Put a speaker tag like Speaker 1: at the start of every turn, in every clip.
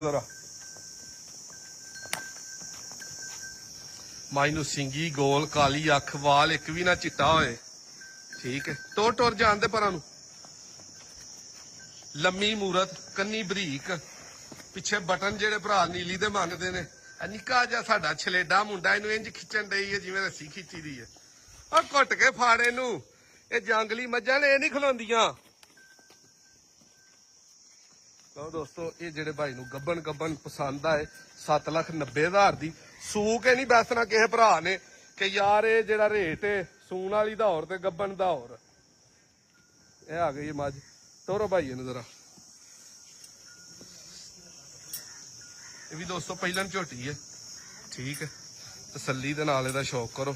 Speaker 1: जरा माइनू सिंगी गोल काली अख वाल एक भी ना चिट्टा होए। ठीक है टोर टोर जान दे परां नूं। लम्मी मूरत कन्नी बरीक पिछे बटन जेड़े भरा नीली दे मंगदे ने निक्का जिहा साडा छलेडा मुंडा इनू इंज खिच्चण डई है जिवें रस्सी खिच्ची दी है। आ घुट के फाड़े नू ये जंगली मज्जां ने नहीं खलोंदियां। लो दोस्तों ये जेड़े भाई नू गब्बन गब्बन पसंद आए 7,90,000 दी सूक नहीं बैसना किसी भरा ने कि यार ये जेड़ा रेट है सून वाली दा होर ते गब्बन दा होर। ये आ गई मझ तोरो भाई इनू जरा ये भी दोस्तों पहलन झोटी है। ठीक है तसल्ली दे नाल इहदा शौक करो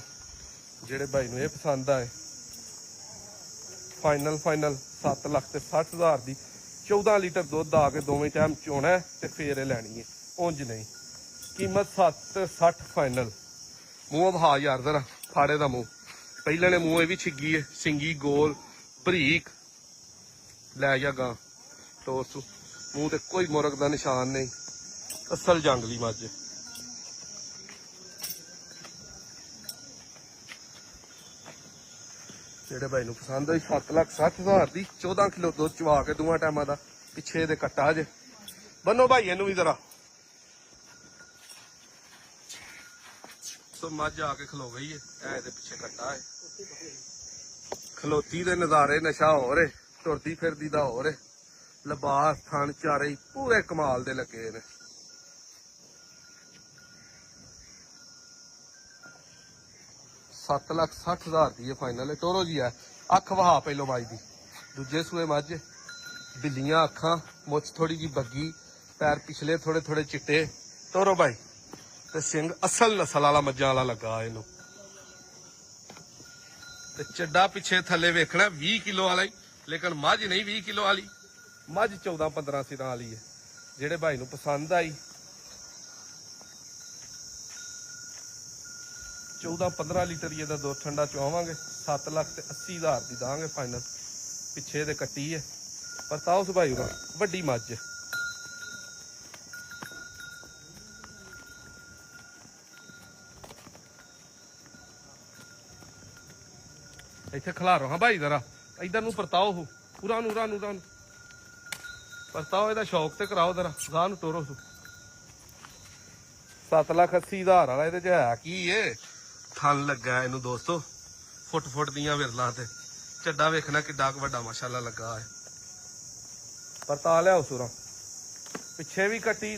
Speaker 1: जेड़े भाई नू ये पसंद आए। फाइनल 7,60,000 दी 14 लीटर दुध आके दोवें टाइम चोना है ते फिर लैनी है उंज नहीं। कीमत 7,60 फाइनल। मूँह बहा यार जरा फाड़े दा मूँह पहले ने मूँह ये भी छिगी है सिंगी गोल बरीक लै जा गां टोरसू मूँह ते कोई मुर्ग का निशान नहीं असल जंगली मझ। जेड़े भाई नू पसंद आई 7,60,000 दी 14 किलो दुध चवा के दोवां टाइमां दा पिछे दे कट्टा जे बनो भाई इनू भी जरा तो मझ आके खलो गई है ए पिछे कट्टा है। खलोती दे नजारे नशा हो रहे तुरदी फिरदी दा हो रहे लिबास थन चारे पूरे कमाल दे लगे ने। $7,60,000 दी फाइनल है। टोरो जी है अख वहा पहलो मझ दी दूजे सूए मझ बिल्लियां अखा मुछ थोड़ी जी बग्गी पैर पिछले थोड़े थोड़े चिट्टे टोरो भाई ते सिंह असल नस्ल वाला मज्जां वाला लगा इनू ते चड्डा पिछे थले वेखना 20 किलो वाला ही लेकिन मझ नहीं 20 किलो वाली मझ 14-15 सिरां वाली है। जेड़े भाई नू पसंद आई 14-15 लीटर ये दुध ठंडा चुवावांगे 7,80,000 दी दांगे फाइनल। पिछे दे कट्टी है पर ताओ भाई वड्डी मझ इत्थे खिलारो। हाँ भाई जरा इधर नू परताओ हो पूरा नू रानू रानू परताओ इहदा शौक ते कराओ जरा गां नू टोरो 7,80,000 वाला इहदे च है की है थन लगा इनू दोस्तों फुट फुट दियां विरला ते चड्डा वेखना किड्डा वड्डा माशाल्लाह लगा है। परता लियाओ सुरा पिछे भी कट्टी